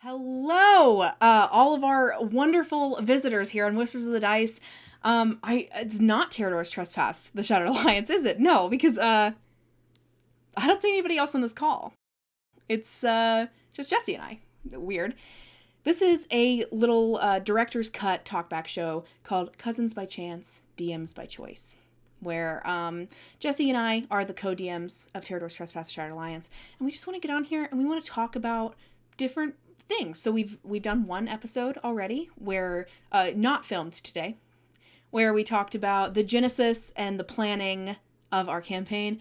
Hello, all of our wonderful visitors here on Whispers of the Dice. It's not Terrador's Trespass, the Shattered Alliance, is it? No, because I don't see anybody else on this call. It's just Jesse and I. Weird. This is a little director's cut talkback show called Cousins by Chance, DMs by Choice, where Jesse and I are the co-DMs of Terrador's Trespass, the Shattered Alliance, and we just want to get on here and we want to talk about different things. So we've done one episode already where not filmed today, where we talked about the genesis and the planning of our campaign.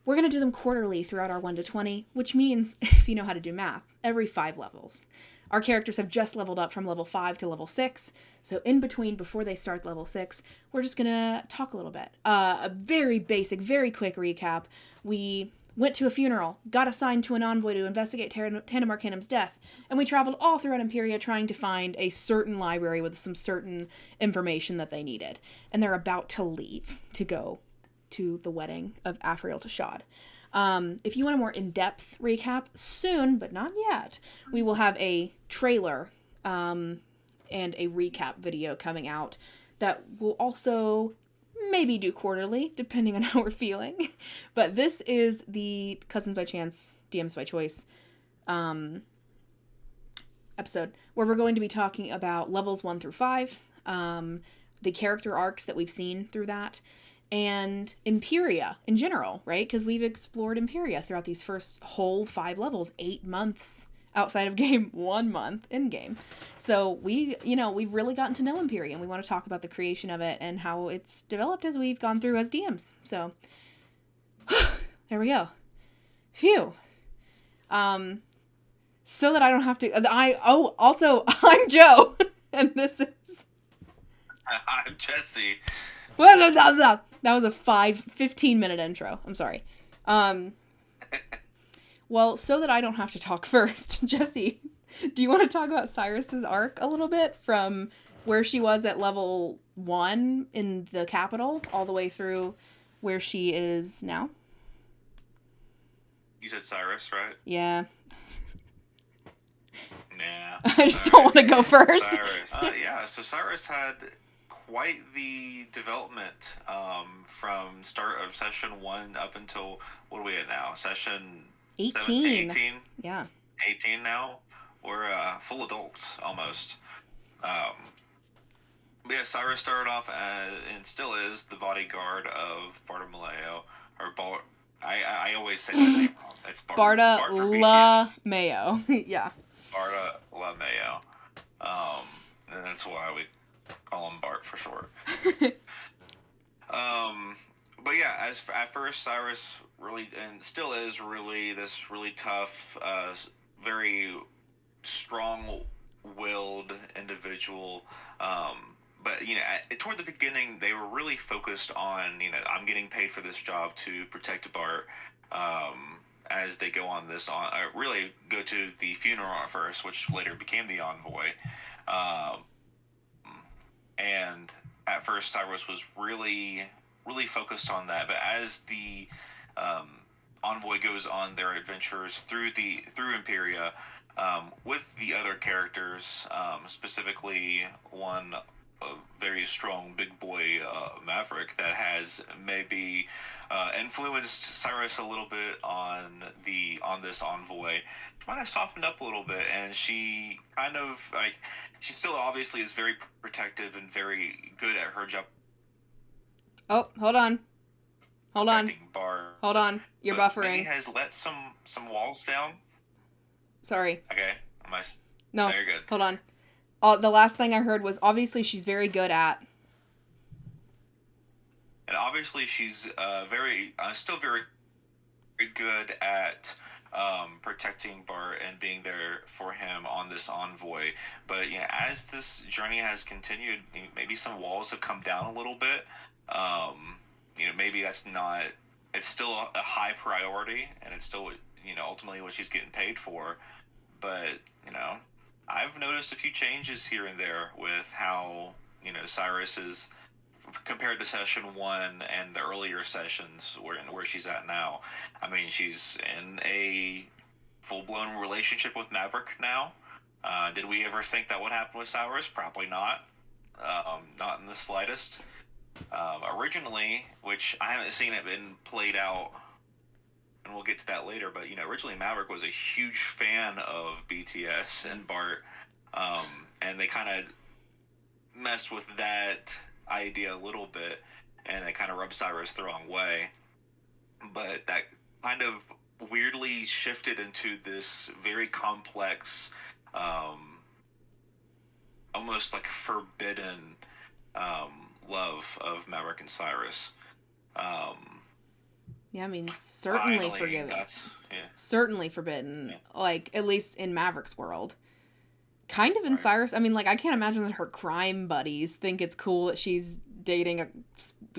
We're going to do them quarterly throughout our 1 to 20, which means, if you know how to do math, every 5 levels. Our characters have just leveled up from level 5 to level 6, so in between, before they start level 6, we're just going to talk a little bit. A very basic, very quick recap. We went to a funeral, got assigned to an envoy to investigate Tandem Arcanum's death, and we traveled all throughout Imperia trying to find a certain library with some certain information that they needed. And they're about to leave to go to the wedding of Afriel to Tschad. If you want a more in-depth recap, soon, but not yet, we will have a trailer and a recap video coming out that will also maybe do quarterly, depending on how we're feeling. But this is the Cousins by Chance, DMs by Choice episode, where we're going to be talking about levels 1 through 5, the character arcs that we've seen through that, and Imperia in general, right? Because we've explored Imperia throughout these first whole 5 levels, 8 months outside of game, 1 month in game. So we've really gotten to know Imperia, and we want to talk about the creation of it and how it's developed as we've gone through as DMs. So there we go. Phew. So that I don't have to, also, I'm Joe, and this is... I'm Jesse. That was a 15-minute intro. I'm sorry. Well, so that I don't have to talk first, Jesse, do you want to talk about Cyrus's arc a little bit from where she was at level 1 in the capital all the way through where she is now? You said Cyrus, right? Yeah. Nah. I just don't want to go first. Cyrus. Yeah, so Cyrus had quite the development from start of session 1 up until, what are we at now? Session 18. 18? Yeah. 18 now? We're full adults, almost. But yeah, Cyrus started off as, and still is, the bodyguard of Bartolomeo. I always say that name wrong. It's Bartolomeo. Yeah. Bartolomeo. And that's why we call him Bart for short. But yeah, at first Cyrus really, and still is really, this really tough, very strong-willed individual. But toward the beginning, they were really focused on, I'm getting paid for this job to protect Bart. As they go on really go to the funeral at first, which later became the envoy. And at first Cyrus was really, really focused on that. But as the envoy goes on their adventures through Imperia, with the other characters, specifically one very strong big boy Maverick that has maybe influenced Cyrus a little bit on this envoy, might have softened up a little bit, and she kind of she still obviously is very protective and very good at her job. Oh, hold on. Hold on. You're buffering. Maybe has let some walls down. Sorry. Okay. No. You're good. Hold on. The last thing I heard was obviously she's very good at. And obviously she's still very, very good at protecting Bart and being there for him on this envoy. But as this journey has continued, maybe some walls have come down a little bit. Maybe that's not. It's still a high priority, and it's still ultimately what she's getting paid for. But I've noticed a few changes here and there with how Cyrus is compared to session 1 and the earlier sessions where she's at now. I mean, she's in a full-blown relationship with Maverick now. Did we ever think that would happen with Cyrus? Probably not. Not in the slightest. Originally, which I haven't seen it been played out, and we'll get to that later, but originally Maverick was a huge fan of BTS and Bart, and they kind of messed with that idea a little bit, and it kind of rubbed Cyrus the wrong way. But that kind of weirdly shifted into this very complex, um, almost like forbidden love of Maverick and Cyrus. Um, Yeah, I mean, certainly Finally, forgiven. that's yeah, Certainly forbidden, yeah, like, at least in Maverick's world. Kind of in right, Cyrus, I mean, like, I can't imagine that her crime buddies think it's cool that she's dating a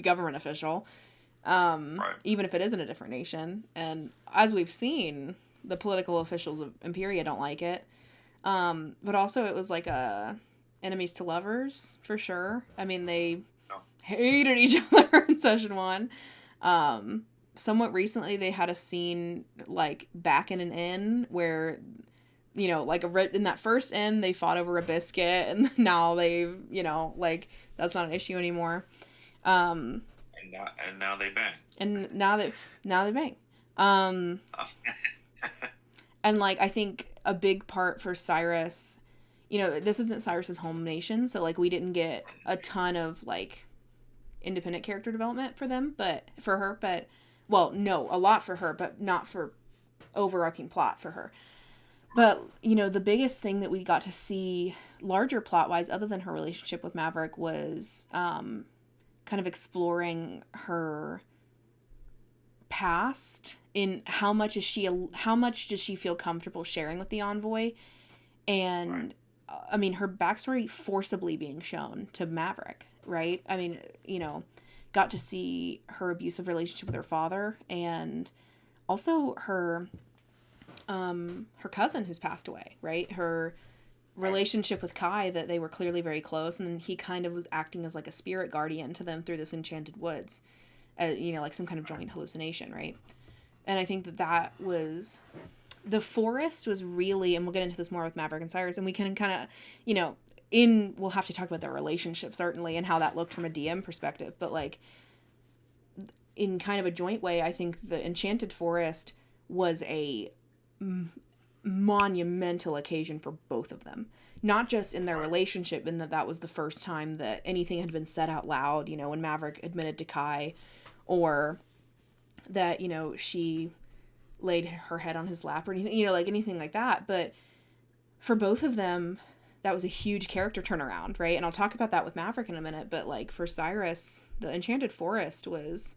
government official, right, even if it is in a different nation. And as we've seen, the political officials of Imperia don't like it. But also, it was like a enemies to lovers for sure. I mean, they no, hated each other in session one. Somewhat recently, they had a scene like back in an inn where, like in that first inn, they fought over a biscuit, and now like that's not an issue anymore. Um, and now they bang. and now they bang. Um, and like I think a big part for Cyrus, this isn't Cyrus's home nation, so like we didn't get a ton of like independent character development for them, but for her, but well, no, a lot for her, but not for overarching plot for her. But, the biggest thing that we got to see larger plot wise, other than her relationship with Maverick, was kind of exploring her past in how much does she feel comfortable sharing with the envoy, Right, and I mean her backstory forcibly being shown to Maverick, right? I mean, got to see her abusive relationship with her father, and also her cousin who's passed away, right? Her right, relationship with Kai, that they were clearly very close, and then he kind of was acting as like a spirit guardian to them through this enchanted woods, like some kind of right, joint hallucination, right? And I think that was the forest was really, and we'll get into this more with Maverick and Cyrus, and we can kind of, we'll have to talk about their relationship certainly and how that looked from a DM perspective, but like in kind of a joint way, I think the enchanted forest was a monumental occasion for both of them. Not just in their right, relationship, in that was the first time that anything had been said out loud, when Maverick admitted to Kai, or that, she laid her head on his lap or anything, like anything like that. But for both of them, that was a huge character turnaround, right? And I'll talk about that with Maverick in a minute, but like for Cyrus, the Enchanted Forest was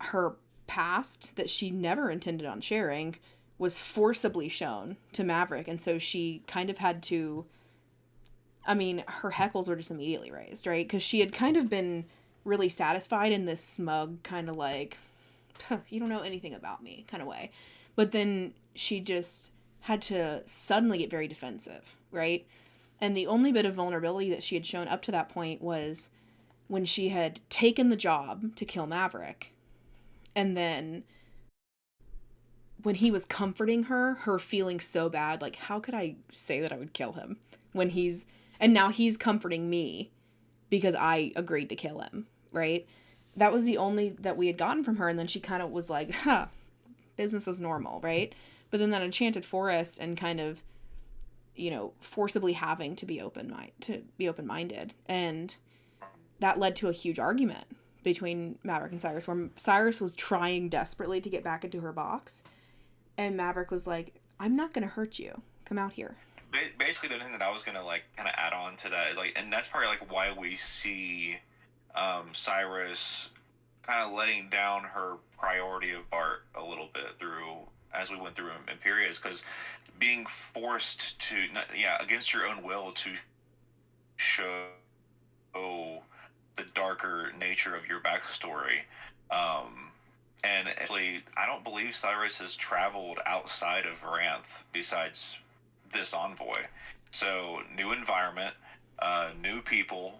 her past that she never intended on sharing was forcibly shown to Maverick, and so she kind of had to, I mean, her heckles were just immediately raised, right? Because she had kind of been really satisfied in this smug kind of like, huh, you don't know anything about me kind of way. But then she just had to suddenly get very defensive, right? And the only bit of vulnerability that she had shown up to that point was when she had taken the job to kill Maverick. And then when he was comforting her feeling so bad, like, how could I say that I would kill him when and now he's comforting me because I agreed to kill him, right? That was the only that we had gotten from her. And then she kind of was like, huh, business as normal, right? But then that enchanted forest and kind of, forcibly having to be open minded. And that led to a huge argument between Maverick and Cyrus, where Cyrus was trying desperately to get back into her box. And Maverick was like, I'm not going to hurt you. Come out here. Basically, the thing that I was gonna like kind of add on to that is like, and that's probably like why we see Cyrus kind of letting down her priority of Bart a little bit through as we went through Imperia, is because being forced to, yeah, against your own will to show the darker nature of your backstory. Um, and actually, I don't believe Cyrus has traveled outside of Varanth besides this envoy. So, new environment, new people,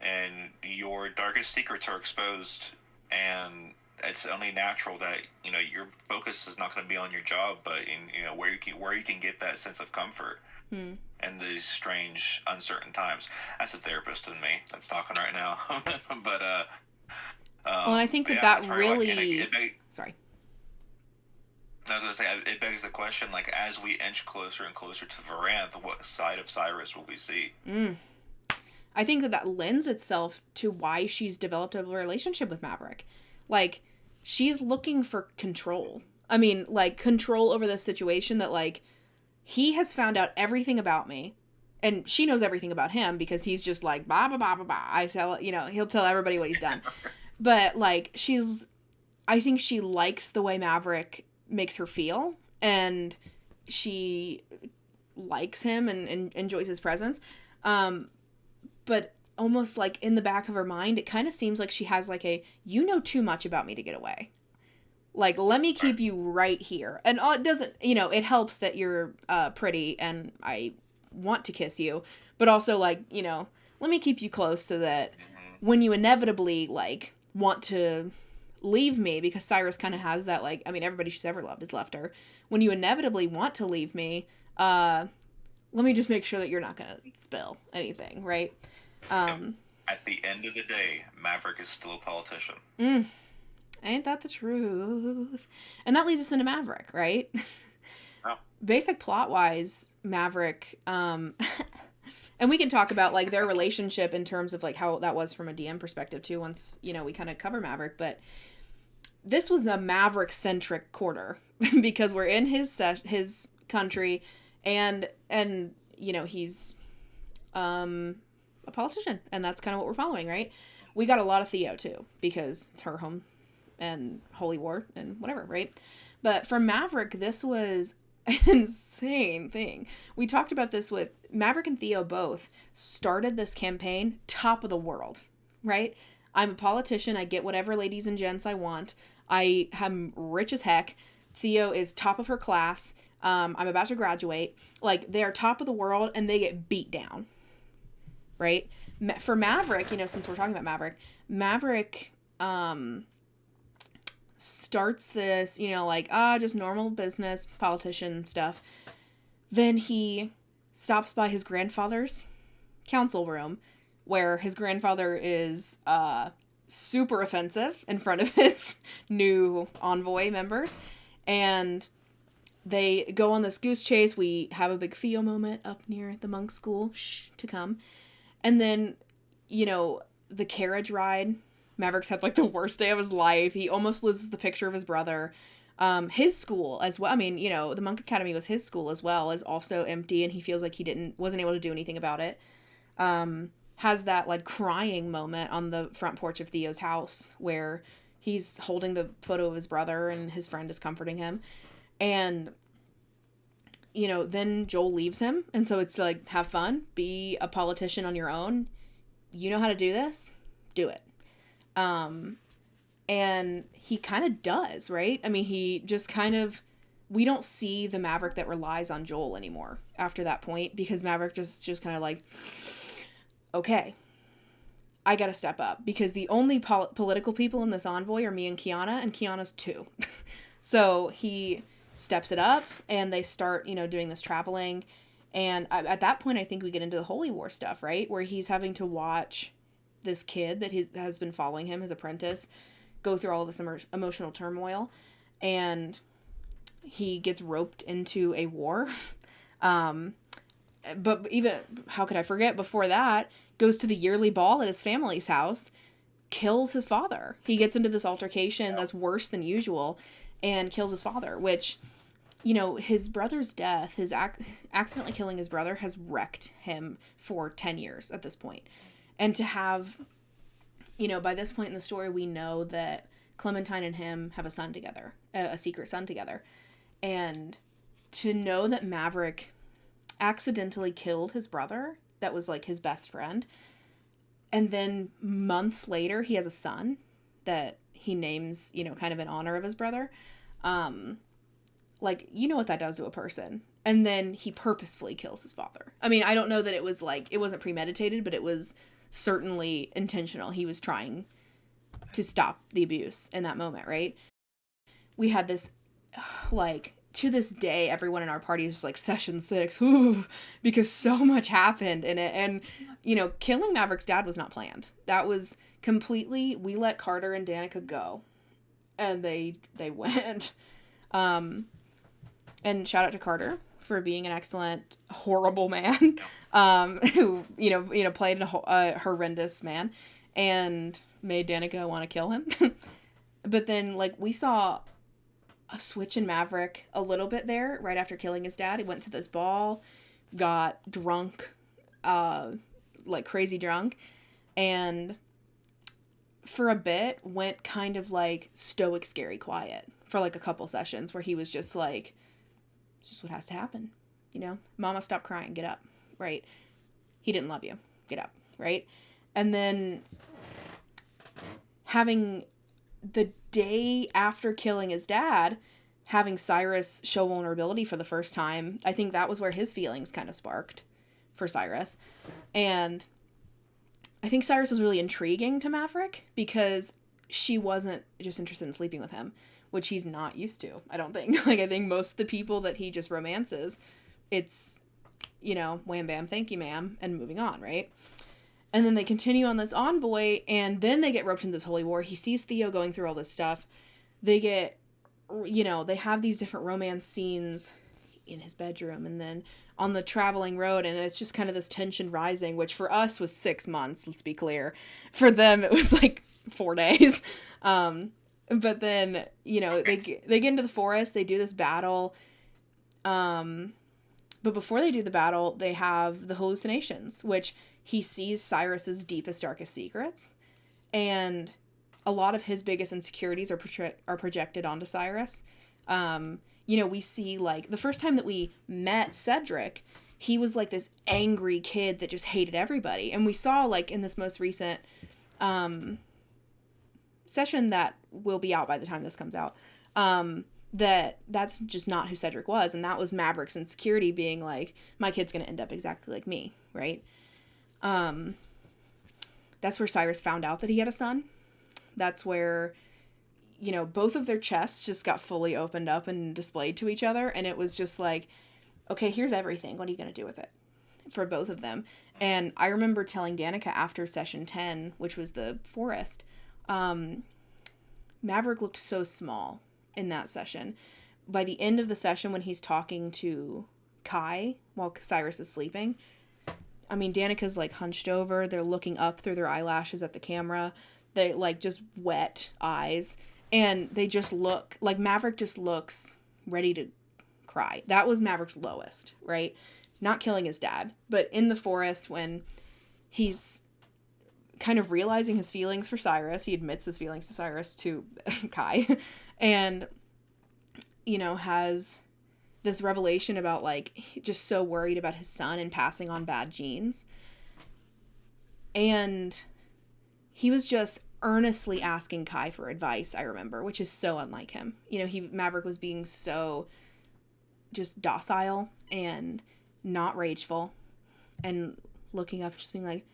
and your darkest secrets are exposed. And it's only natural that your focus is not going to be on your job, but in where you can get that sense of comfort Hmm. in these strange, uncertain times. That's the therapist in me that's talking right now. but Well, and I think but that yeah, that it's very like, and really, sorry. I was gonna say it begs the question, like as we inch closer and closer to Varanth, what side of Cyrus will we see? Mm. I think that lends itself to why she's developed a relationship with Maverick. Like, she's looking for control. I mean, like, control over this situation that, like, he has found out everything about me. And she knows everything about him because he's just like, blah, blah, blah, blah, blah. I tell, he'll tell everybody what he's done. But, like, I think she likes the way Maverick makes her feel. And she likes him and enjoys his presence. But almost like in the back of her mind, it kind of seems like she has like you know too much about me to get away. Like, let me keep you right here. And it doesn't, it helps that you're pretty and I want to kiss you. But also, like, let me keep you close so that when you inevitably, like, want to leave me, because Cyrus kind of has that, like, I mean, everybody she's ever loved has left her. When you inevitably want to leave me, let me just make sure that you're not going to spill anything, right? At the end of the day, Maverick is still a politician. Ain't that the truth? And that leads us into Maverick, right? Oh. Basic plot-wise, Maverick, and we can talk about, like, their relationship in terms of, like, how that was from a DM perspective, too, once, we kind of cover Maverick, but this was a Maverick-centric quarter, because we're in his country, and he's, a politician, and that's kind of what we're following, right? We got a lot of Theo, too, because it's her home and Holy War and whatever, right? But for Maverick, this was an insane thing. We talked about this with Maverick and Theo both started this campaign top of the world, right? I'm a politician. I get whatever ladies and gents I want. I am rich as heck. Theo is top of her class. I'm about to graduate. Like, they're top of the world and they get beat down, right? For Maverick, since we're talking about Maverick, starts this, just normal business, politician stuff. Then he stops by his grandfather's council room, where his grandfather is super offensive in front of his new envoy members. And they go on this goose chase. We have a big Theo moment up near the monk school. To come. And then, the carriage ride. Maverick's had, like, the worst day of his life. He almost loses the picture of his brother. His school as well. I mean, the Monk Academy was his school as well, is also empty, and he feels like he wasn't able to do anything about it. Has that, like, crying moment on the front porch of Theo's house where he's holding the photo of his brother and his friend is comforting him. And, then Joel leaves him. And so it's like, have fun, be a politician on your own. You know how to do this? Do it. And he kind of does, right? I mean, he just we don't see the Maverick that relies on Joel anymore after that point, because Maverick just kind of like, okay, I gotta step up, because the only political people in this envoy are me and Kiana's 2. So he steps it up and they start, doing this traveling. And at that point, I think we get into the Holy War stuff, right? Where he's having to watch this kid that has been following him, his apprentice, go through all of this emotional turmoil, and he gets roped into a war. But even, how could I forget, before that, goes to the yearly ball at his family's house, kills his father. He gets into this altercation that's worse than usual and kills his father, which, his brother's death, his accidentally killing his brother, has wrecked him for 10 years at this point. And to have, by this point in the story, we know that Clementine and him have a son together, a secret son together. And to know that Maverick accidentally killed his brother, that was, like, his best friend, and then months later he has a son that he names, kind of in honor of his brother, like, what that does to a person. And then he purposefully kills his father. I mean, I don't know that it was, like, it wasn't premeditated, but it was certainly intentional. He was trying to stop the abuse in that moment, right? We had this, like, to this day, everyone in our party is just like, session 6, ooh, because so much happened in it. And, you know, killing Maverick's dad was not planned. That was completely, we let Carter and Danika go. And they went. And shout out to Carter for being an excellent, horrible man, who, played a horrendous man and made Danika want to kill him. But then, like, we saw a switch in Maverick a little bit there right after killing his dad. He went to this ball, got drunk, like crazy drunk, and for a bit went kind of like stoic, scary quiet for like a couple sessions where he was just like, it's just what has to happen. You know, mama, stop crying, get up, right? He didn't love you, get up, right? And then having the day after killing his dad, having Cyrus show vulnerability for the first time, I think that was where his feelings kind of sparked for Cyrus. And I think Cyrus was really intriguing to Maverick because she wasn't just interested in sleeping with him, which he's not used to, I don't think. Like, I think most of the people that he just romances, it's, wham bam, thank you ma'am, and moving on, right? And then they continue on this envoy, and then they get roped into this holy war. He sees Theo going through all this stuff. They get, they have these different romance scenes in his bedroom and then on the traveling road, and it's just kind of this tension rising, which for us was 6 months, let's be clear. For them, it was like 4 days. But then, they get into the forest, they do this battle. But before they do the battle, they have the hallucinations, which he sees Cyrus's deepest, darkest secrets. And a lot of his biggest insecurities are projected onto Cyrus. We see, like, the first time that we met Cedric, he was, like, this angry kid that just hated everybody. And we saw, like, in this most recent session that will be out by the time this comes out, that's just not who Cedric was. And that was Maverick's insecurity being like, my kid's going to end up exactly like me, right? That's where Cyrus found out that he had a son. That's where, both of their chests just got fully opened up and displayed to each other. And it was just like, okay, here's everything. What are you going to do with it? For both of them. And I remember telling Danika after session 10, which was the forest, Maverick looked so small in that session. By the end of the session, when he's talking to Kai while Cyrus is sleeping, I mean, Danika's, like, hunched over. They're looking up through their eyelashes at the camera. They, like, just wet eyes. And they just look, like, Maverick just looks ready to cry. That was Maverick's lowest, right? Not killing his dad. But in the forest, when he's kind of realizing his feelings for Cyrus, he admits his feelings to Cyrus, to Kai, and, has this revelation about, like, just so worried about his son and passing on bad genes. And he was just earnestly asking Kai for advice, I remember, which is so unlike him. Maverick was being so just docile and not rageful and looking up, just being like,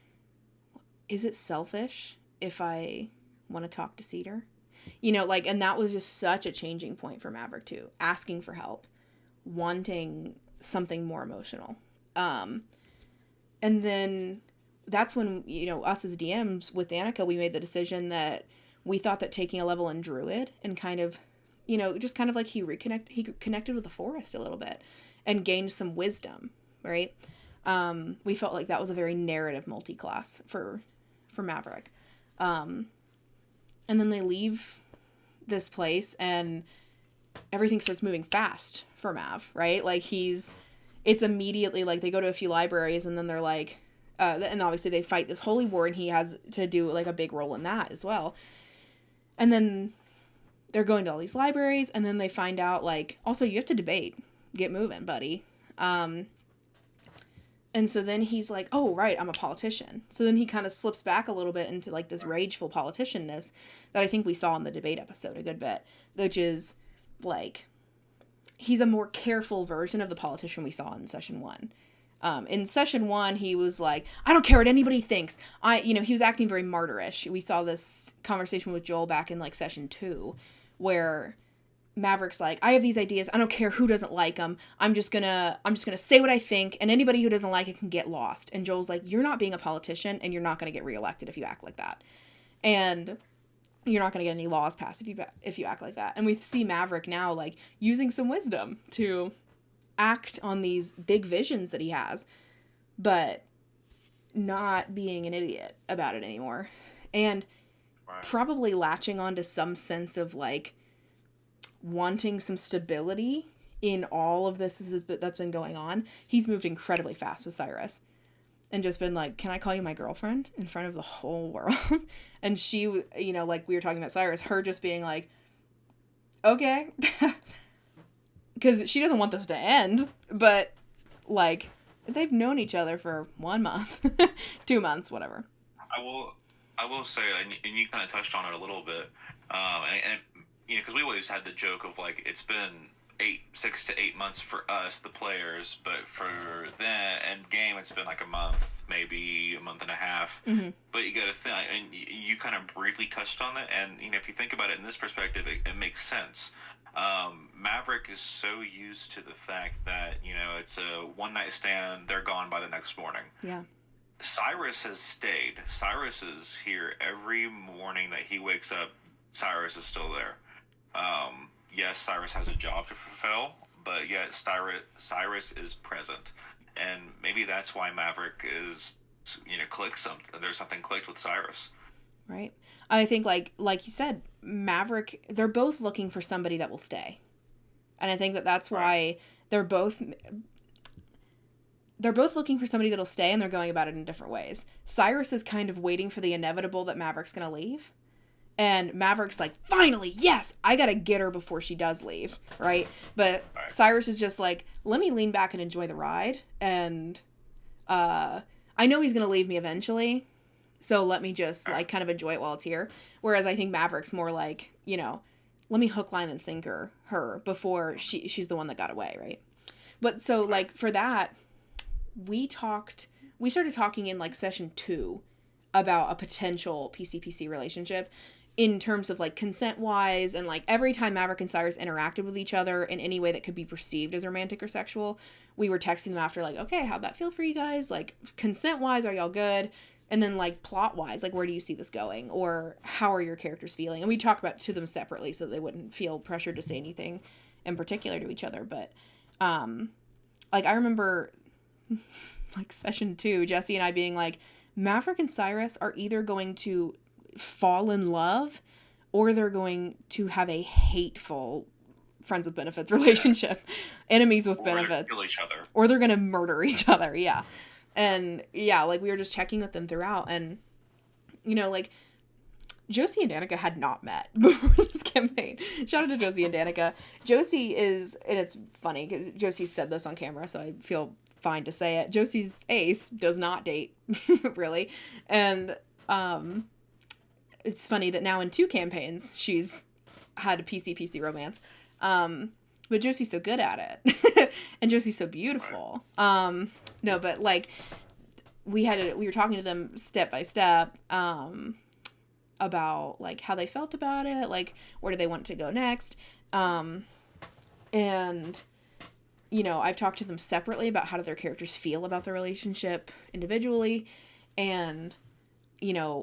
is it selfish if I want to talk to Cedar? And that was just such a changing point for Maverick too, asking for help, wanting something more emotional. And then that's when, us as DMs with Danika, we made the decision that we thought that taking a level in Druid and kind of, just kind of like he connected with the forest a little bit and gained some wisdom, right? We felt like that was a very narrative multi-class for Maverick. And then they leave this place and everything starts moving fast for Mav, right? Like it's immediately like they go to a few libraries and then they're like, and obviously they fight this holy war and he has to do like a big role in that as well. And then they're going to all these libraries and then they find out like, also you have to debate, get moving, buddy. And so then he's like, oh, right, I'm a politician. So then he kind of slips back a little bit into like this rageful politicianness that I think we saw in the debate episode a good bit, which is like, he's a more careful version of the politician we saw in session 1. In session 1, he was like, I don't care what anybody thinks. He was acting very martyrish. We saw this conversation with Joel back in like session 2, where Maverick's like, I have these ideas. I don't care who doesn't like them. I'm just gonna say what I think, and anybody who doesn't like it can get lost. And Joel's like, you're not being a politician, and you're not gonna get reelected if you act like that. And you're not gonna get any laws passed if you act like that. And we see Maverick now like using some wisdom to act on these big visions that he has, but not being an idiot about it anymore. And probably latching onto some sense of like wanting some stability in all of this that's been going on. He's moved incredibly fast with Cyrus and just been like, can I call you my girlfriend in front of the whole world? And she, like we were talking about Cyrus, her just being like, okay. Because she doesn't want this to end, but, like, they've known each other for 1 month, 2 months, whatever. I will say, and you kind of touched on it a little bit, and because we always had the joke of, like, it's been 6 to 8 months for us, the players, but for the end game, it's been, like, a month, maybe a month and a half. Mm-hmm. But you got to think, and you kind of briefly touched on it, and, if you think about it in this perspective, it makes sense. Maverick is so used to the fact that, it's a one-night stand, they're gone by the next morning. Yeah. Cyrus has stayed. Cyrus is here every morning that he wakes up. Cyrus is still there. Yes, Cyrus has a job to fulfill, but yet Cyrus is present. And maybe that's why Maverick is, clicked something. There's something clicked with Cyrus. Right. I think like you said, Maverick, they're both looking for somebody that will stay. And I think that's why they're both looking for somebody that'll stay, and they're going about it in different ways. Cyrus is kind of waiting for the inevitable that Maverick's going to leave. And Maverick's like, finally, yes, I got to get her before she does leave, right? But Cyrus is just like, let me lean back and enjoy the ride. And I know he's going to leave me eventually, so let me just, like, kind of enjoy it while it's here. Whereas I think Maverick's more like, let me hook, line, and sinker her before she's the one that got away, right? But so, like, for that, we started talking in, like, session 2 about a potential PC-PC relationship in terms of, like, consent-wise, and, like, every time Maverick and Cyrus interacted with each other in any way that could be perceived as romantic or sexual, we were texting them after, like, okay, how'd that feel for you guys? Like, consent-wise, are y'all good? And then, like, plot-wise, like, where do you see this going? Or how are your characters feeling? And we talked about to them separately so that they wouldn't feel pressured to say anything in particular to each other. But, like, I remember, like, session 2, Jesse and I being like, Maverick and Cyrus are either going to fall in love or they're going to have a hateful friends with benefits relationship. Enemies with benefits. Kill each other. Or they're going to murder each other, yeah. And, yeah, like, we were just checking with them throughout, and, like, Josie and Danika had not met before this campaign. Shout out to Josie and Danika. Josie is, and it's funny, because Josie said this on camera, so I feel fine to say it. Josie's ace does not date, really, and, it's funny that now in 2 campaigns, she's had a PC romance, but Josie's so good at it, and Josie's so beautiful, No, but, like, we were talking to them step by step, about, like, how they felt about it, like, where do they want to go next, and, I've talked to them separately about how do their characters feel about the relationship individually, and,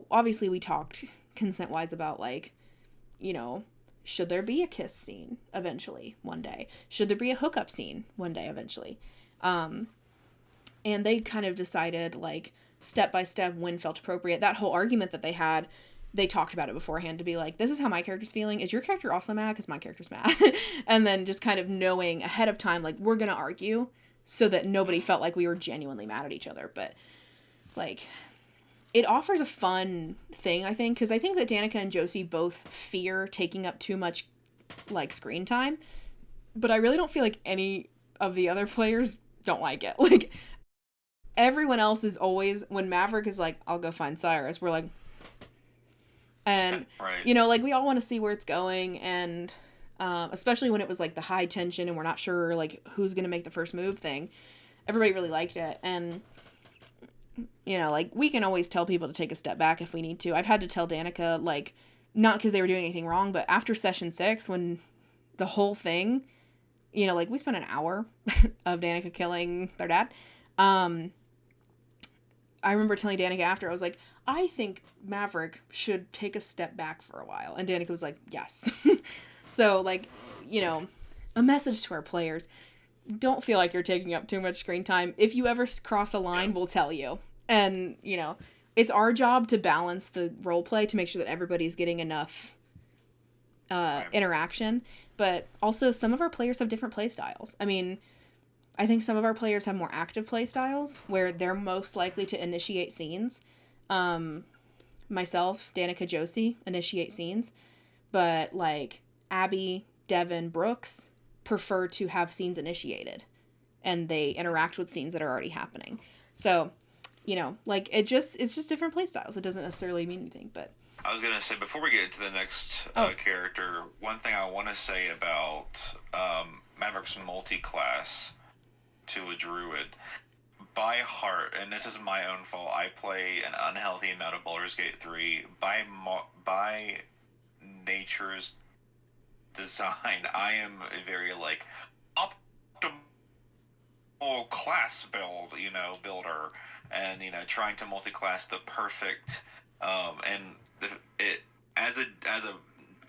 obviously we talked consent-wise about, like, should there be a kiss scene eventually one day? Should there be a hookup scene one day eventually? And they kind of decided, like, step by step when felt appropriate. That whole argument that they had, they talked about it beforehand to be like, this is how my character's feeling. Is your character also mad? Because my character's mad. And then just kind of knowing ahead of time, like, we're going to argue so that nobody felt like we were genuinely mad at each other. But, like, it offers a fun thing, I think, because I think that Danika and Josie both fear taking up too much, like, screen time. But I really don't feel like any of the other players don't like it. Like, everyone else is always, when Maverick is like, I'll go find Cyrus, we're like, and, right. Like, we all want to see where it's going, and, especially when it was, like, the high tension, and we're not sure, like, who's going to make the first move thing, everybody really liked it. And, you know, like, we can always tell people to take a step back if we need to. I've had to tell Danika, like, not because they were doing anything wrong, but after session 6, when the whole thing, you know, like, we spent an hour of Danika killing their dad. I remember telling Danika after, I was like, I think Maverick should take a step back for a while. And Danika was like, yes. So, like, you know, a message to our players. Don't feel like you're taking up too much screen time. If you ever cross a line, we'll tell you. And, you know, it's our job to balance the role play to make sure that everybody's getting enough interaction. But also, some of our players have different play styles. I mean, I think some of our players have more active play styles where they're most likely to initiate scenes. Myself, Danika, Josie initiate scenes. But, like, Abby, Devon, Brooks prefer to have scenes initiated. And they interact with scenes that are already happening. So, you know, like, it's just different play styles. It doesn't necessarily mean anything, but... I was going to say, before we get into the next character, one thing I want to say about Maverick's multi-class to a druid. By heart, and this is my own fault, I play an unhealthy amount of Baldur's Gate 3. By nature's design, I am a very, like, optimal class builder, and, you know, trying to multi-class the perfect, as a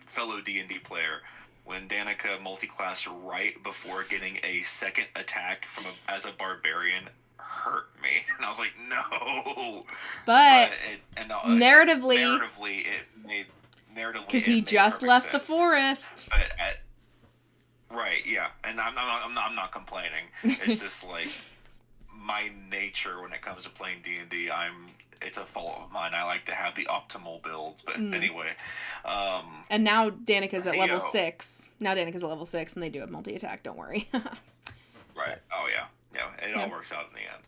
fellow D&D player, when Danika multi-classed right before getting a second attack as a barbarian hurt me, and I was like, no. But narratively, it made because he just left the forest. But right, yeah, and I'm not complaining. It's just like my nature when it comes to playing D&D. It's a fault of mine. I like to have the optimal builds, but anyway. And now Danika's at level 6. Now Danika's at level 6, and they do have multi-attack. Don't worry. Right. Oh yeah. Yeah. It all works out in the end.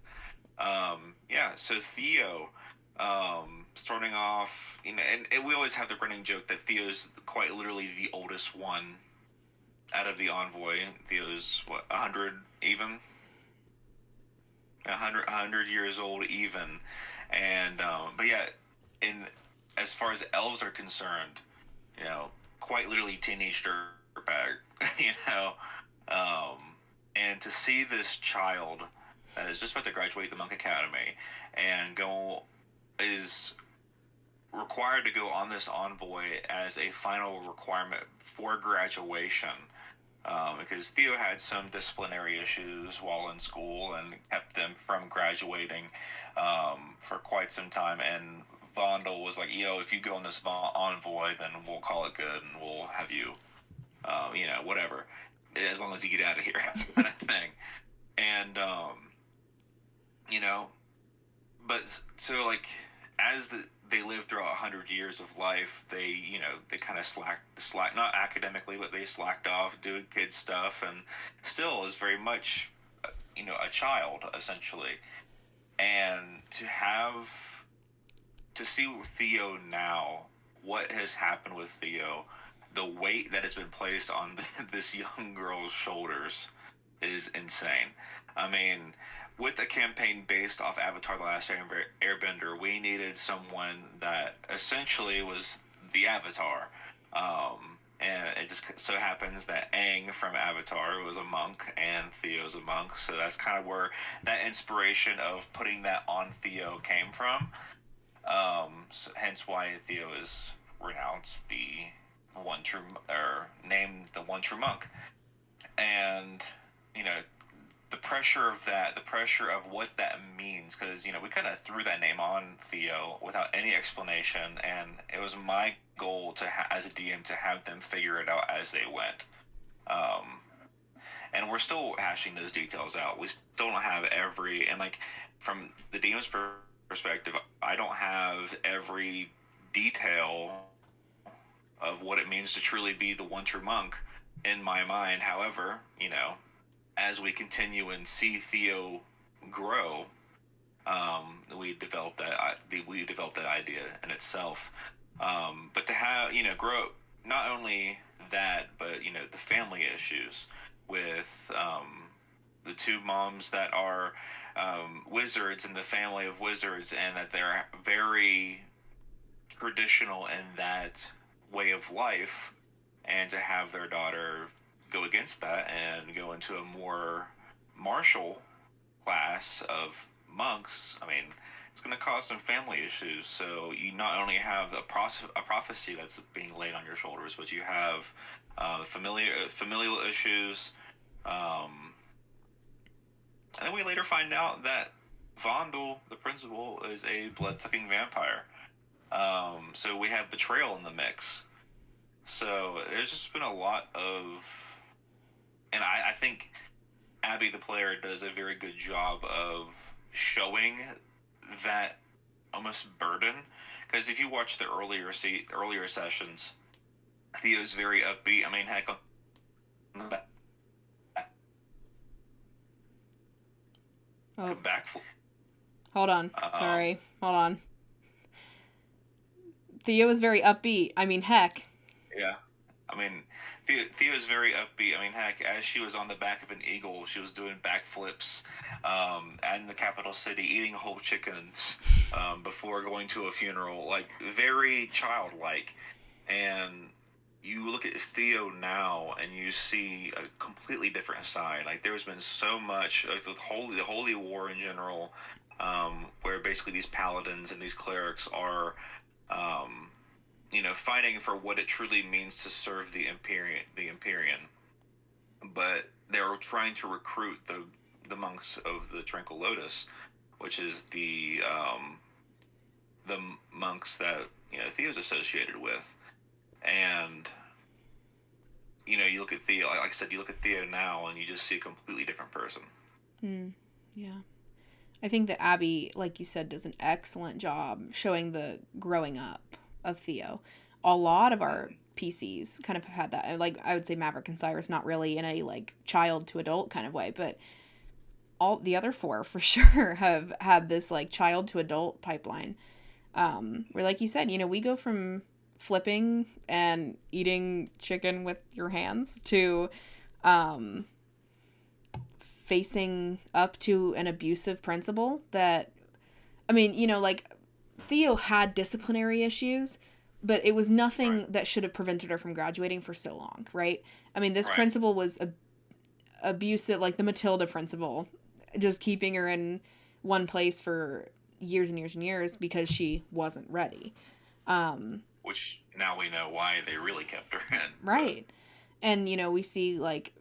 Yeah. So Theo, starting off, you know, and we always have the running joke that Theo's quite literally the oldest one out of the envoy. Theo's what, 100 even? 100 years old even. And but yeah, as far as elves are concerned, you know, quite literally teenage dirtbag, you know, and to see this child that is just about to graduate the Monk Academy and is required to go on this envoy as a final requirement for graduation. Because Theo had some disciplinary issues while in school and kept them from graduating for quite some time. And Vondel was like, yo, if you go on this envoy, then we'll call it good and we'll have you, you know, whatever. As long as you get out of here, kind of thing. And, you know, but so, like, as they lived throughout 100 years of life, they kind of slacked, not academically, but they slacked off, doing kid stuff, and still is very much, you know, a child, essentially. And to see Theo now, what has happened with Theo, the weight that has been placed on this young girl's shoulders is insane. I mean, with a campaign based off Avatar: The Last Airbender, we needed someone that essentially was the Avatar. And it just so happens that Aang from Avatar was a monk and Theo's a monk. So that's kind of where that inspiration of putting that on Theo came from. So hence why Theo is renounced named the one true monk. And, you know, the pressure of what that means, because, you know, we kind of threw that name on Theo without any explanation, and it was my goal to as a DM to have them figure it out as they went. And we're still hashing those details out. We still don't have and like, from the DM's perspective, I don't have every detail of what it means to truly be the one true monk in my mind. However, you know, as we continue and see Theo grow, we develop that idea in itself. But to have, you know, grow, not only that, but, you know, the family issues with the two moms that are wizards in the family of wizards, and that they're very traditional in that way of life, and to have their daughter go against that and go into a more martial class of monks, I mean, it's going to cause some family issues. So you not only have a prophecy that's being laid on your shoulders, but you have familial issues. And then we later find out that Vondel, the principal, is a blood-sucking vampire. So we have betrayal in the mix. So there's just been a lot of, and I think Abby the player does a very good job of showing that almost burden. Because if you watch the earlier sessions, Theo's very upbeat. I mean, heck, on the Oh, back. hold on. Sorry. Hold on. Theo is very upbeat. I mean, heck. Yeah. I mean, Theo's very upbeat. I mean, heck, as she was on the back of an eagle, she was doing backflips in the capital city, eating whole chickens before going to a funeral. Like, very childlike. And you look at Theo now, and you see a completely different side. Like, there's been so much like, with the Holy War in general, where basically these paladins and these clerics are fighting for what it truly means to serve the Empyrean. But they're trying to recruit the monks of the Tranquil Lotus, which is the monks that Theo's associated with. And you look at Theo, like I said, you look at Theo now, and you just see a completely different person. Yeah. I think that Abby, like you said, does an excellent job showing the growing up of Theo. A lot of our PCs kind of had that. Like, I would say Maverick and Cyrus, not really in a, like, child to adult kind of way, but all the other four, for sure, have had this, like, child to adult pipeline. Where, like you said, we go from flipping and eating chicken with your hands to facing up to an abusive principal that, I mean, like, Theo had disciplinary issues, but it was nothing that should have prevented her from graduating for so long, right? I mean, this principal was abusive, like the Matilda principal, just keeping her in one place for years and years and years because she wasn't ready. Which now we know why they really kept her in. Right. And, we see, like,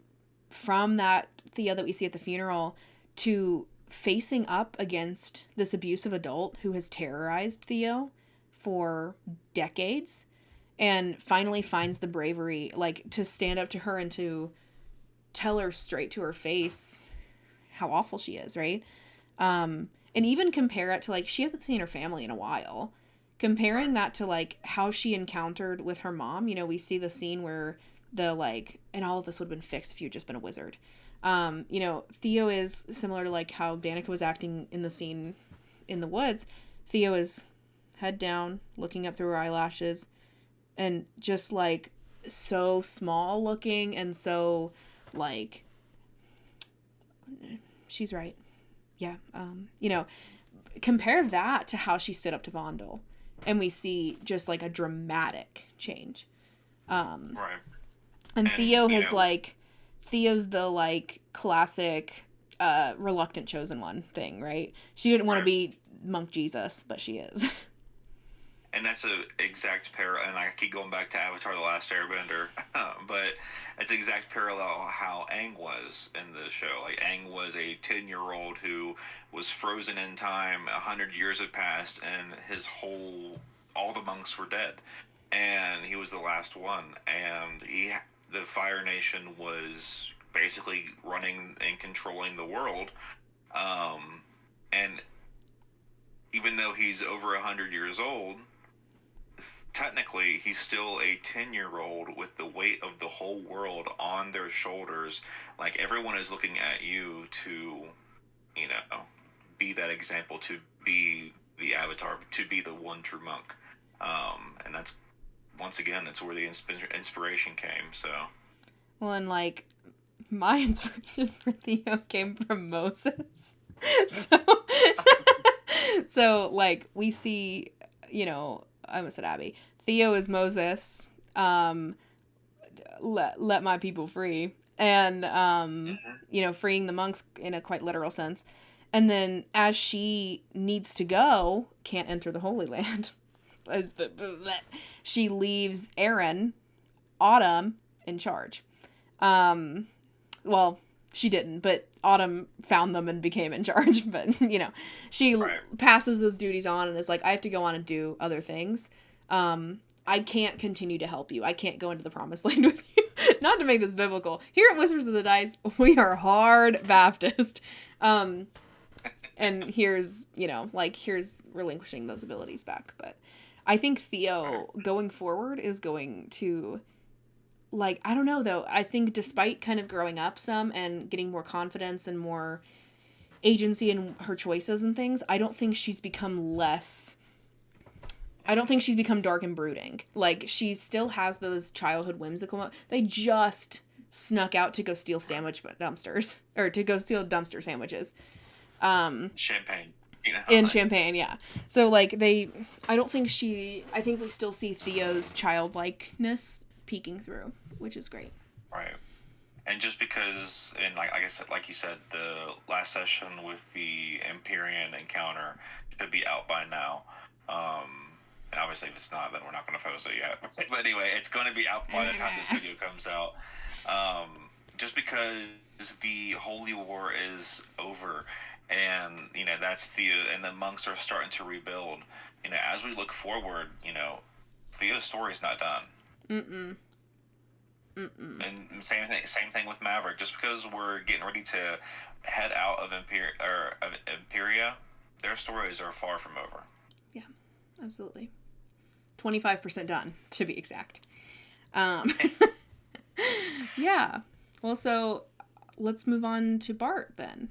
from that Theo that we see at the funeral to facing up against this abusive adult who has terrorized Theo for decades and finally finds the bravery, like, to stand up to her and to tell her straight to her face how awful she is, right? And even compare it to, like, she hasn't seen her family in a while. Comparing that to, like, how she encountered with her mom, we see the scene where and all of this would have been fixed if you'd just been a wizard. Theo is similar to, like, how Danika was acting in the scene in the woods. Theo is head down, looking up through her eyelashes, and just, like, so small looking and so, like, she's right. Yeah. Compare that to how she stood up to Vondel, and we see just, like, a dramatic change. Right. And Theo has, like, Theo's the, like, classic reluctant chosen one thing, right? She didn't want to be Monk Jesus, but she is. And that's a exact parallel, and I keep going back to Avatar: The Last Airbender, but it's exact parallel how Aang was in the show. Like, Aang was a 10-year-old who was frozen in time. 100 years had passed, and all the monks were dead, and he was the last one. And the Fire Nation was basically running and controlling the world, and even though he's over 100 years old, technically he's still a 10-year-old with the weight of the whole world on their shoulders. Like, everyone is looking at you to be that example, to be the avatar, to be the one true monk. And that's, once again, that's where the inspiration came. So, Well, and, like, my inspiration for Theo came from Moses. So, so like we see, you know, I almost said Abby. Theo is Moses. Let my people free, and you know, freeing the monks in a quite literal sense. And then as she needs to go, can't enter the Holy Land. She leaves Aaron, Autumn, in charge. Well, she didn't, but Autumn found them and became in charge. But, you know, she passes those duties on and is like, I have to go on and do other things. I can't continue to help you. I can't go into the promised land with you. Not to make this biblical. Here at Whispers of the Dice, we are hard Baptist. And here's, you know, like, here's relinquishing those abilities back. But I think Theo, going forward, is going to, like, I don't know, though. I think despite kind of growing up some and getting more confidence and more agency in her choices and things, I don't think she's become dark and brooding. Like, she still has those childhood whimsical. They just snuck out to go steal dumpster sandwiches. Champagne. In Champagne, yeah. So, like, I think we still see Theo's childlikeness peeking through, which is great. Right. And just because, and like I said, like you said, the last session with the Empyrean encounter should be out by now. And obviously if it's not, then we're not going to post it yet. But anyway, it's going to be out by the time this video comes out. Just because the Holy War is over, and, you know, that's and the monks are starting to rebuild. You know, as we look forward, you know, Theo's story's not done. And same thing with Maverick. Just because we're getting ready to head out of Imperia, their stories are far from over. Yeah, absolutely. 25% done, to be exact. Yeah. Well, so let's move on to Bart then.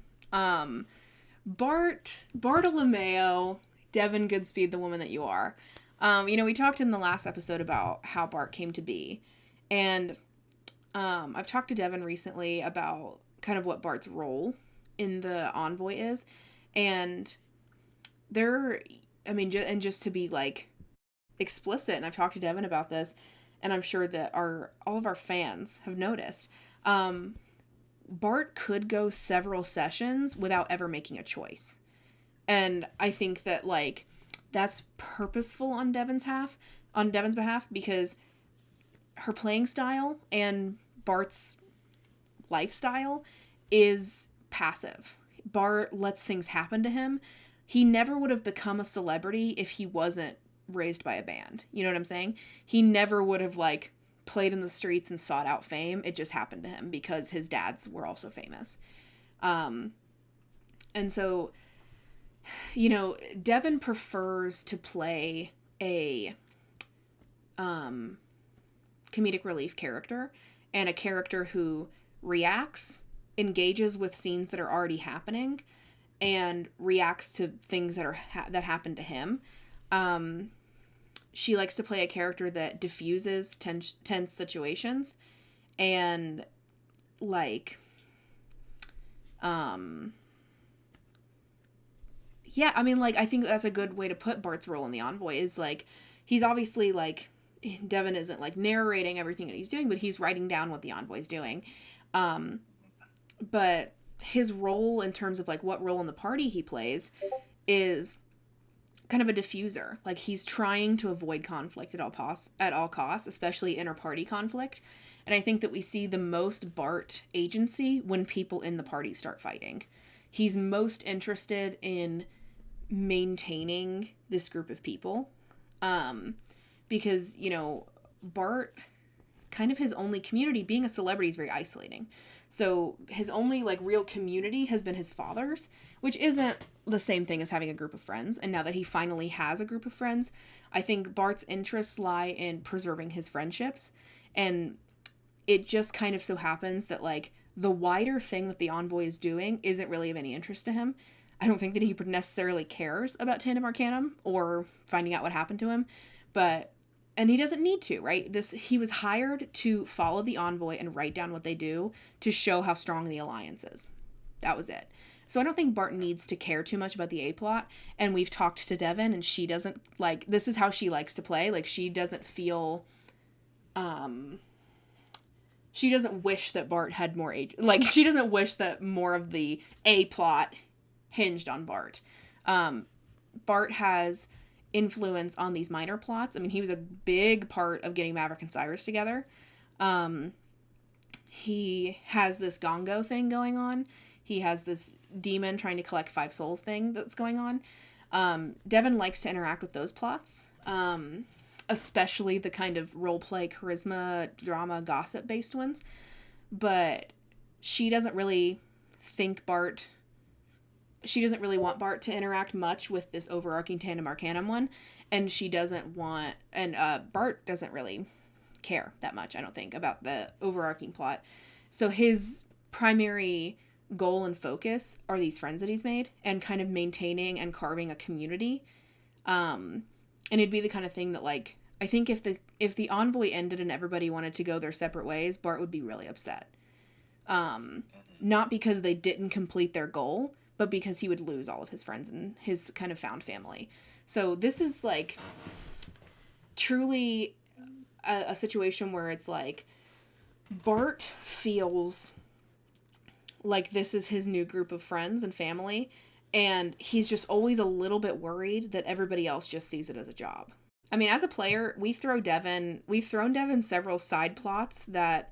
Bartolomeo, Devon Goodspeed, the woman that you are. You know, we talked in the last episode about how Bart came to be. And I've talked to Devon recently about kind of what Bart's role in the envoy is. And just to be, like, explicit, and I've talked to Devon about this, and I'm sure that all of our fans have noticed, Bart could go several sessions without ever making a choice. And I think that, like, that's purposeful on Devon's behalf, because her playing style and Bart's lifestyle is passive. Bart lets things happen to him. He never would have become a celebrity if he wasn't raised by a band. You know what I'm saying? He never would have, like, played in the streets and sought out fame. It just happened to him because his dads were also famous. And so, you know, Devon prefers to play a comedic relief character, and a character who reacts, engages with scenes that are already happening, and reacts to things that happen to him. She likes to play a character that diffuses tense situations, and, like, yeah, I mean, like, I think that's a good way to put Bart's role in the envoy, is, like, he's obviously, like, Devon isn't, like, narrating everything that he's doing, but he's writing down what the envoy's doing. But his role in terms of, like, what role in the party he plays is kind of a diffuser. Like, he's trying to avoid conflict at all costs, especially inter-party conflict. And I think that we see the most Bart agency when people in the party start fighting. He's most interested in maintaining this group of people. Because, you know, Bart, kind of his only community, being a celebrity, is very isolating. So his only, like, real community has been his father's, which isn't the same thing as having a group of friends. And now that he finally has a group of friends, I think Bart's interests lie in preserving his friendships. And it just kind of so happens that, like, the wider thing that the envoy is doing isn't really of any interest to him. I don't think that he necessarily cares about Tandem Arcanum or finding out what happened to him. But and he doesn't need to, right? He was hired to follow the envoy and write down what they do to show how strong the alliance is. That was it. So I don't think Bart needs to care too much about the A plot. And we've talked to Devon, and she doesn't like. This is how she likes to play. Like, she doesn't feel. She doesn't wish that Bart had more age. Like, she doesn't wish that more of the A plot hinged on Bart. Bart has influence on these minor plots. I mean, he was a big part of getting Maverick and Cyrus together. He has this Gongo thing going on. He has this demon trying to collect 5 souls thing that's going on. Devon likes to interact with those plots, especially the kind of roleplay, charisma, drama, gossip-based ones. But she doesn't really think Bart... She doesn't really want Bart to interact much with this overarching Tandem Arcanum one. And she doesn't want... And Bart doesn't really care that much, I don't think, about the overarching plot. So his primary goal and focus are these friends that he's made and kind of maintaining and carving a community. And it'd be the kind of thing that, like, I think if the envoy ended and everybody wanted to go their separate ways, Bart would be really upset. Not because they didn't complete their goal, but because he would lose all of his friends and his kind of found family. So this is, like, truly a situation where it's like Bart feels like this is his new group of friends and family, and he's just always a little bit worried that everybody else just sees it as a job. I mean, as a player, we've thrown Devon several side plots that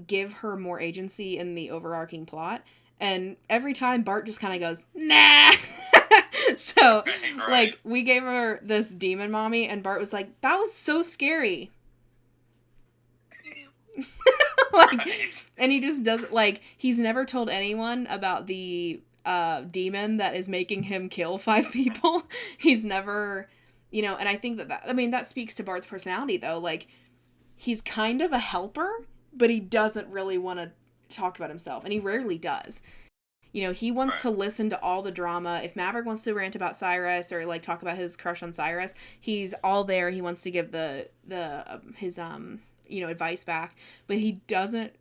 give her more agency in the overarching plot, and every time Bart just kind of goes, nah! So, right. Like, we gave her this demon mommy, and Bart was like, that was so scary. Like, right. And he just doesn't, like, he's never told anyone about the demon that is making him kill 5 people. He's never, and I think that speaks to Bart's personality, though. Like, he's kind of a helper, but he doesn't really want to talk about himself, and he rarely does. He wants to listen to all the drama. If Maverick wants to rant about Cyrus or, like, talk about his crush on Cyrus, he's all there. He wants to give his advice back, but he doesn't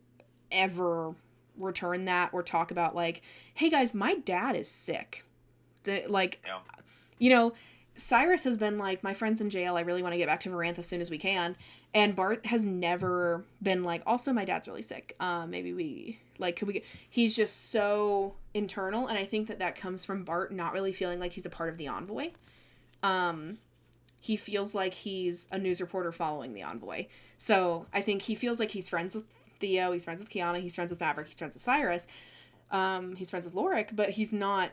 ever return that or talk about, like, hey guys, my dad is sick. Cyrus has been like, my friend's in jail, I really want to get back to Varanth as soon as we can, and Bart has never been like, also my dad's really sick, maybe we, like, could we get... He's just so internal, and I think that comes from Bart not really feeling like he's a part of the envoy. He feels like he's a news reporter following the envoy. So I think he feels like he's friends with Theo, he's friends with Kiana, he's friends with Maverick, he's friends with Cyrus, he's friends with Loric, but he's not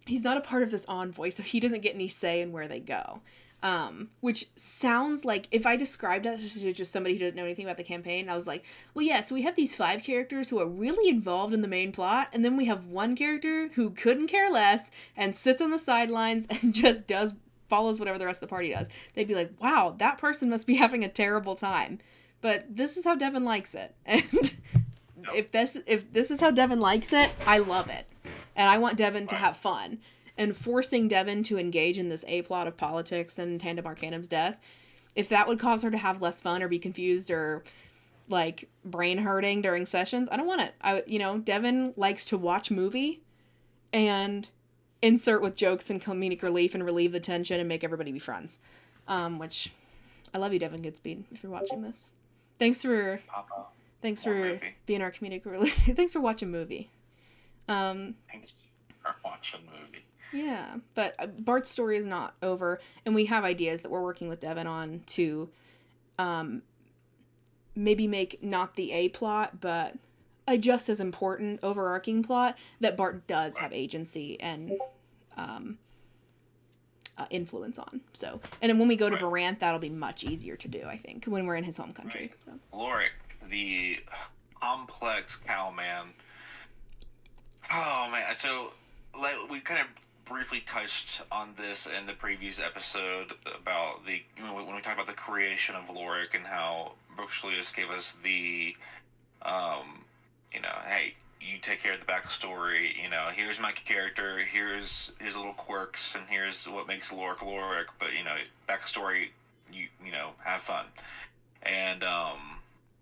a part of this envoy, so he doesn't get any say in where they go. Which sounds like, if I described that to just somebody who didn't know anything about the campaign, I was like, well, yeah, so we have these 5 characters who are really involved in the main plot, and then we have one character who couldn't care less and sits on the sidelines and just follows whatever the rest of the party does. They'd be like, wow, that person must be having a terrible time. But this is how Devon likes it. And if this is how Devon likes it, I love it. And I want Devon to have fun. And forcing Devon to engage in this A-plot of politics and Tandem Arcanum's death, if that would cause her to have less fun or be confused or, like, brain hurting during sessions, I don't want it. Devon likes to watch movie and insert with jokes and comedic relief and relieve the tension and make everybody be friends. Which, I love you, Devon Goodspeed, if you're watching this. Thanks for being our comedic relief. Thanks for watching movie. Thanks for watching movie. Yeah, but Bart's story is not over, and we have ideas that we're working with Devon on to maybe make not the A plot, but a just as important overarching plot that Bart does have agency and influence on. So, and then when we go to Varanth, that'll be much easier to do, I think, when we're in his home country. Right. So. Loric, the complex cow man. Oh man, so we kind of briefly touched on this in the previous episode about when we talked about the creation of Loric and how Brooks Lewis gave us the, hey, you take care of the backstory, here's my character, here's his little quirks, and here's what makes Loric Loric, but, backstory have fun. And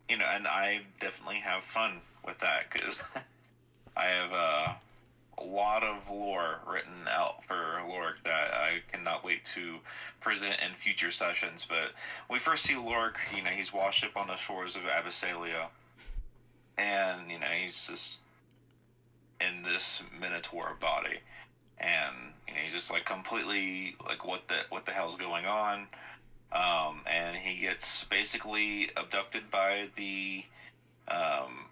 and I definitely have fun with that because I have a lot of lore written out for Loric that I cannot wait to present in future sessions. But when we first see Loric, he's washed up on the shores of Abyssalia, and he's just in this minotaur body, and he's just like completely like what the hell's going on. And he gets basically abducted by the um,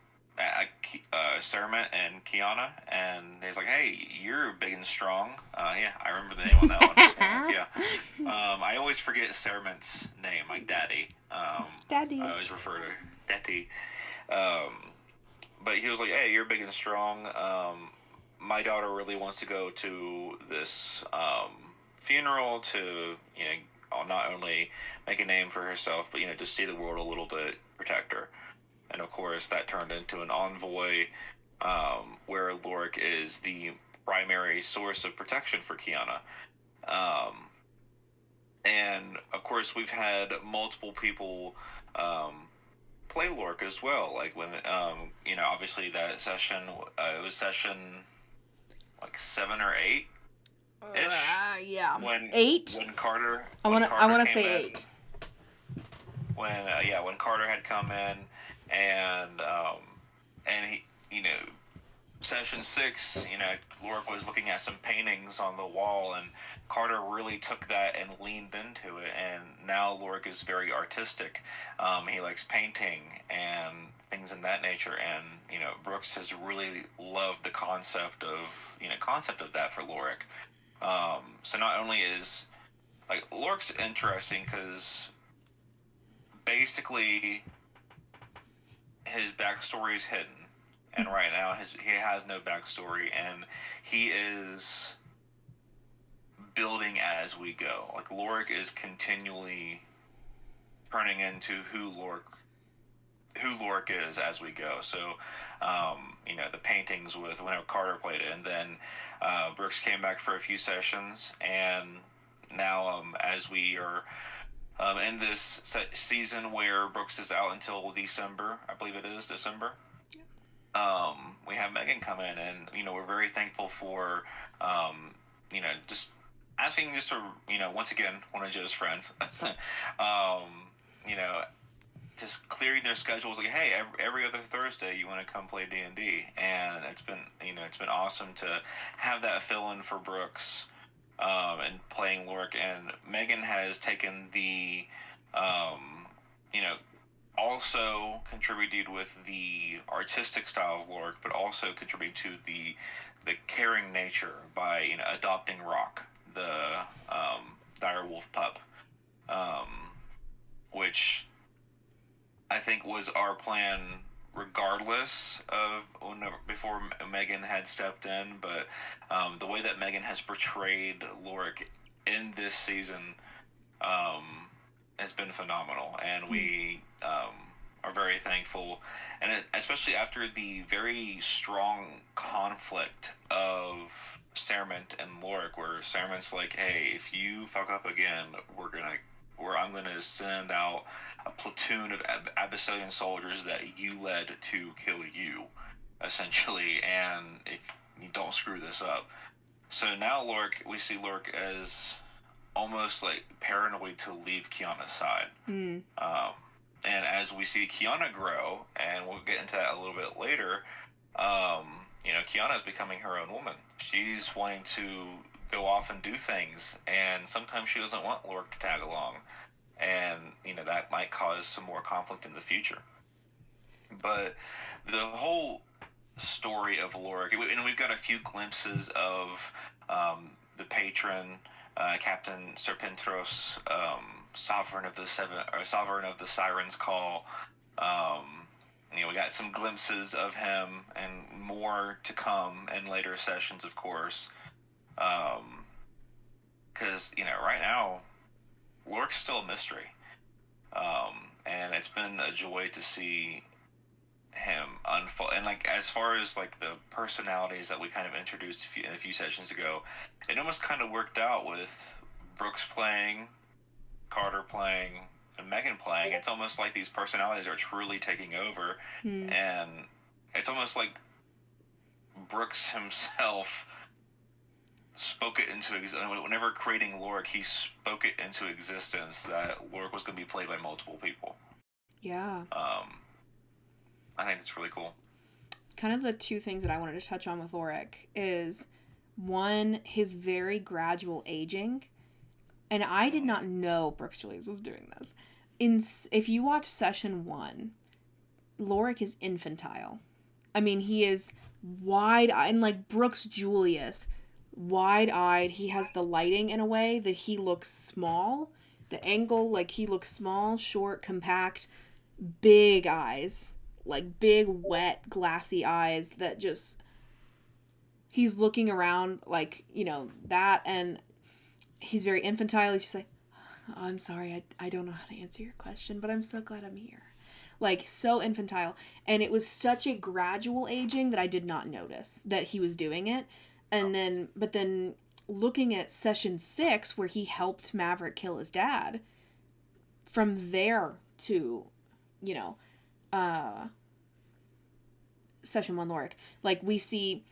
Sermon and Kiana, and he's like, "Hey, you're big and strong." Yeah, I remember the name on that one. Yeah. I always forget Sermon's name, like Daddy. Daddy. I always refer to Daddy. But he was like, "Hey, you're big and strong. My daughter really wants to go to this funeral to, not only make a name for herself, but just see the world a little bit, protect her." And of course, that turned into an envoy, where Loric is the primary source of protection for Kiana. And of course, we've had multiple people play Loric as well. Like when, obviously that session, it was session like 7 or 8 ish. Yeah. When 8. When Carter. I want to say in, 8. When Carter had come in, and he, session 6, Loric was looking at some paintings on the wall, and Carter really took that and leaned into it, and now Loric is very artistic. He likes painting and things in that nature, and Brooks has really loved the concept of that for Loric. So not only is like Loric's interesting because basically his backstory is hidden, and right now he has no backstory, and he is building as we go. Like Loric is continually turning into who Loric is as we go. So, the paintings with whenever Carter played it, and then Brooks came back for a few sessions, and now as we are in this season where Brooks is out until December, I believe it is December. We have Megan come in, and we're very thankful for just asking just to once again one of Joe's friends, just clearing their schedules. Like, hey, every other Thursday you want to come play D&D, and it's been awesome to have that fill in for Brooks. And playing Loric, and Megan has taken the, also contributed with the artistic style of Loric, but also contributing to the caring nature by adopting Rock, the direwolf pup, which I think was our plan regardless of before Megan had stepped in, but the way that Megan has portrayed Loric in this season has been phenomenal, and we are very thankful, and especially after the very strong conflict of Sarment and Loric, where Sarment's like, "Hey, if you fuck up again, I'm gonna send out a platoon of Abyssinian soldiers that you led to kill you, essentially, and if you don't screw this up." So now we see Loric as almost like paranoid to leave Kiana's side. And as we see Kiana grow, and we'll get into that a little bit later, Kiana is becoming her own woman. She's wanting to go off and do things, and sometimes she doesn't want Loric to tag along. And, that might cause some more conflict in the future. But the whole story of Loric, and we've got a few glimpses of the patron, Captain Serpentros, Sovereign of the Siren's Call. We got some glimpses of him, and more to come in later sessions, of course. Because, right now, Loric's still a mystery. And it's been a joy to see him unfold. And, as far as, the personalities that we kind of introduced in a few sessions ago, it almost kind of worked out with Brooks playing Carter playing and Megan playing, it's almost like these personalities are truly taking over, and it's almost like Brooks himself spoke it into existence. Whenever creating Loric, he spoke it into existence that Loric was going to be played by multiple people. Yeah. I think it's really cool. Kind of the two things that I wanted to touch on with Loric is, one, his very gradual aging. And I did not know Brooks Julius was doing this. If you watch session 1, Loric is infantile. I mean, he is wide-eyed, and like Brooks Julius, wide-eyed. He has the lighting in a way that he looks small. The angle, like he looks small, short, compact, big eyes. Like big, wet, glassy eyes that just, he's looking around like, that, and he's very infantile. He's just like, oh, I'm sorry, I don't know how to answer your question, but I'm so glad I'm here. Like, so infantile. And it was such a gradual aging that I did not notice that he was doing it. And but then looking at session 6, where he helped Maverick kill his dad, from there to, session 1 Loric, like we see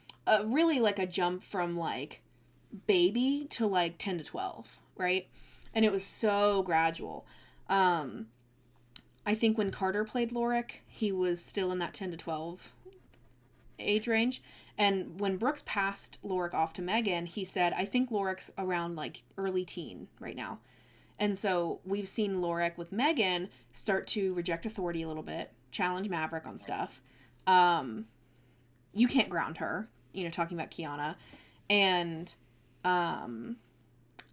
really like a jump from like baby to like 10 to 12, right? And it was so gradual. I think when Carter played Loric, he was still in that 10 to 12 age range. And when Brooks passed Loric off to Megan, he said, I think Loric's around like early teen right now. And so we've seen Loric with Megan start to reject authority a little bit, challenge Maverick on stuff. You can't ground her, talking about Kiana, and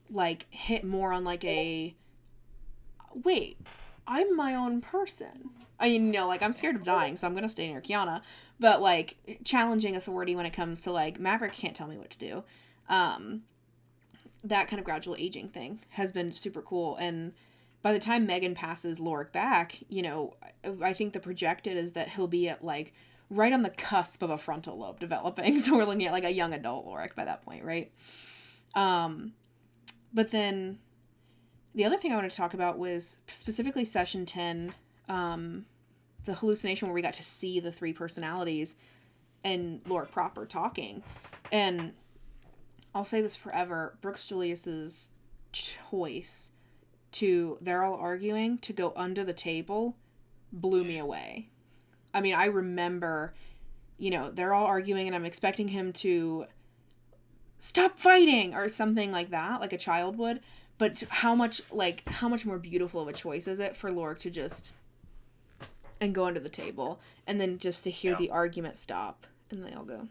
like hit more on like a, wait, I'm my own person. Like I'm scared of dying, so I'm gonna stay near Kiana, but like challenging authority when it comes to like Maverick can't tell me what to do. That kind of gradual aging thing has been super cool. And by the time Megan passes Loric back, I think the projected is that he'll be at like right on the cusp of a frontal lobe developing. So we're looking at like a young adult Loric by that point, right? But then the other thing I wanted to talk about was specifically session 10, the hallucination where we got to see the 3 personalities and Loric proper talking. And I'll say this forever, Brooks Julius's choice they're all arguing, to go under the table blew me away. I mean, I remember, they're all arguing and I'm expecting him to stop fighting or something like that, like a child would. But how much more beautiful of a choice is it for Loric to just and go under the table, and then just to hear the argument stop, and they all go,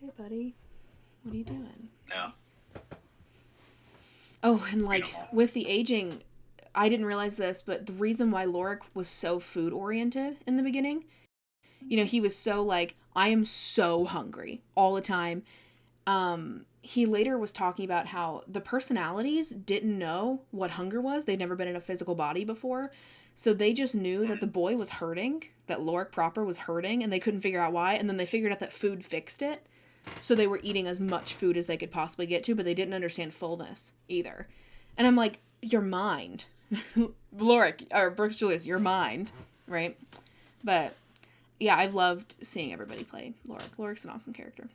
hey buddy, what are you doing? Yeah. Oh, and like with the aging, I didn't realize this, but the reason why Loric was so food oriented in the beginning, he was so like, I am so hungry all the time. He later was talking about how the personalities didn't know what hunger was. They'd never been in a physical body before. So they just knew that the boy was hurting, that Loric proper was hurting, and they couldn't figure out why. And then they figured out that food fixed it. So they were eating as much food as they could possibly get to, but they didn't understand fullness either. And I'm like, your mind. Loric, or Brooks Julius, your mind, right? But yeah, I've loved seeing everybody play Loric. Loric's an awesome character.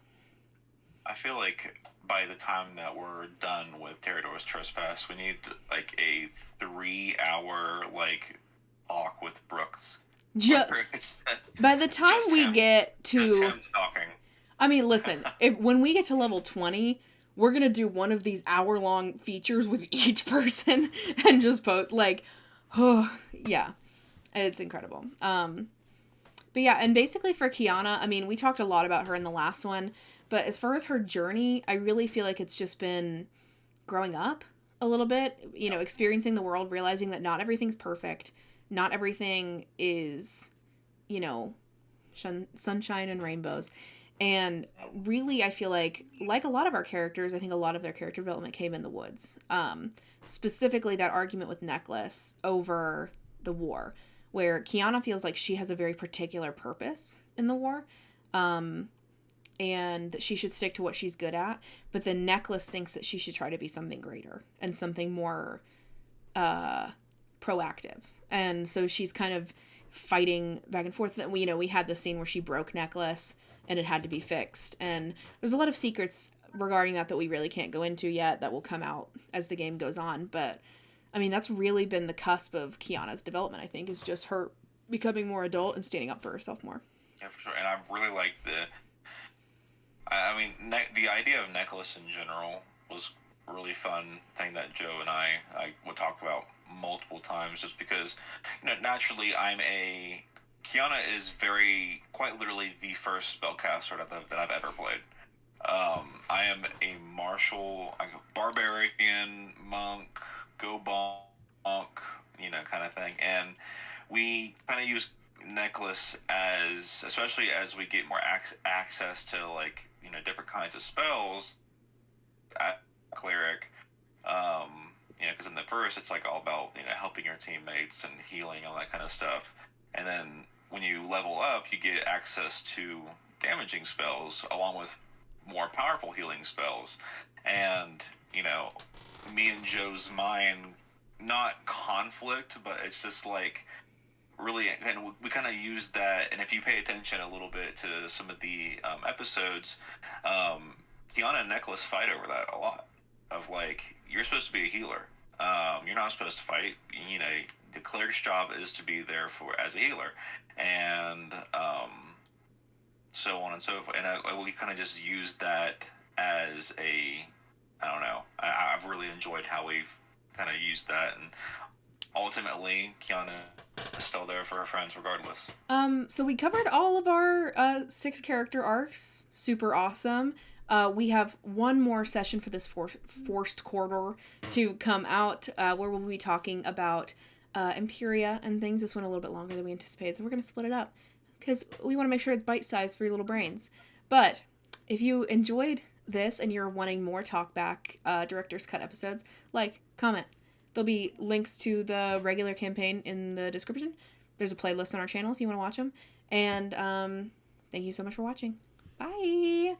I feel like by the time that we're done with Territory's Trespass, we need like a 3-hour like talk with Brooks. By the time we get to, just him talking. I mean, listen, when we get to level 20, we're gonna do one of these hour-long features with each person and just post like, oh yeah, it's incredible. But yeah, and basically for Kiana, I mean, we talked a lot about her in the last one. But as far as her journey, I really feel like it's just been growing up a little bit, experiencing the world, realizing that not everything's perfect. Not everything is, sunshine and rainbows. And really, I feel like a lot of our characters, I think a lot of their character development came in the woods. Specifically that argument with Necklace over the war, where Kiana feels like she has a very particular purpose in the war. And that she should stick to what she's good at. But the Necklace thinks that she should try to be something greater and something more proactive. And so she's kind of fighting back and forth. We had the scene where she broke Necklace and it had to be fixed. And there's a lot of secrets regarding that we really can't go into yet that will come out as the game goes on. But, I mean, that's really been the cusp of Kiana's development, I think, is just her becoming more adult and standing up for herself more. Yeah, for sure. And I really like the idea of Necklace in general was a really fun thing that Joe and I would talk about multiple times, just because, naturally Kiana is quite literally the first spellcaster that I've ever played. I am a martial, barbarian, monk, go bonk, kind of thing. And we kind of use Necklace especially as we get more access to, different kinds of spells at Cleric. Because in the first, it's all about, helping your teammates and healing, all that kind of stuff. And then when you level up, you get access to damaging spells along with more powerful healing spells. And, me and Joe's mind, not conflict, but it's just really, and we kind of used that. And if you pay attention a little bit to some of the episodes, Kiana and Necklace fight over that a lot. Of you're supposed to be a healer. You're not supposed to fight. The cleric's job is to be there as a healer, and so on and so forth. And we kind of just used that as I don't know. I've really enjoyed how we've kind of used that, and ultimately, Kiana is still there for her friends regardless. So we covered all of our 6 character arcs. Super awesome. We have one more session for this forced corridor to come out, where we'll be talking about Imperia and things. This went a little bit longer than we anticipated, so we're going to split it up because we want to make sure it's bite-sized for your little brains. But if you enjoyed this and you're wanting more talkback director's cut episodes, comment. There'll be links to the regular campaign in the description. There's a playlist on our channel if you want to watch them. And thank you so much for watching. Bye!